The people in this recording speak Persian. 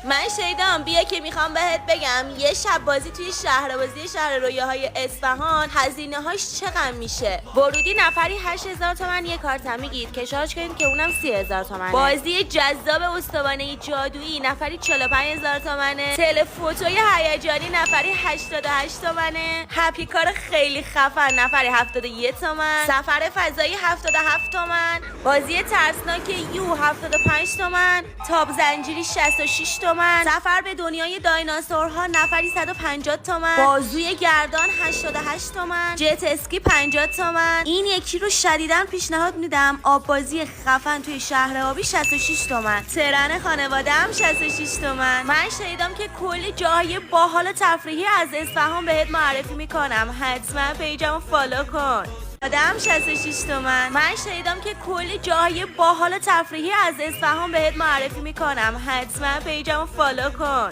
من شیدام، بیا که میخوام بهت بگم یه شب بازی توی شهربازی شهر رویاهای اصفهان هزینه هاش چقدر میشه. ورودی نفری 8000 تومان یه کارت میگید که شارژ کنید که اونم 30000 تومانه. بازی جذاب استوانه جادویی نفری 45000 تومانه. تلفوتوی هیجانی نفری 88 تومانه. هپی کار خیلی خفن نفری 71 تومن. سفر فضایی 77 تومن. بازی ترسناک یو 75 تومن. تاب زنجیری 66 تومن. سفر به دنیای دایناسورها نفری 150 تومن. بازوی گردان 88 تومن. جت اسکی 50 تومن. این یکی رو شدیداً پیشنهاد میدم. آب بازی خفن توی شهر آبی 66 تومن. ترن خانواده هم 66 تومن. من شنیدم که کلی جاهای باحال تفریحی از اصفهان بهت معرفی میکنم. حتما پیجمو فالو کن. آدم 66 تومن. من شنیدم که کلی جاهای باحال تفریحی از اصفهان بهت معرفی میکنم. حتما پیجمو فالو کن.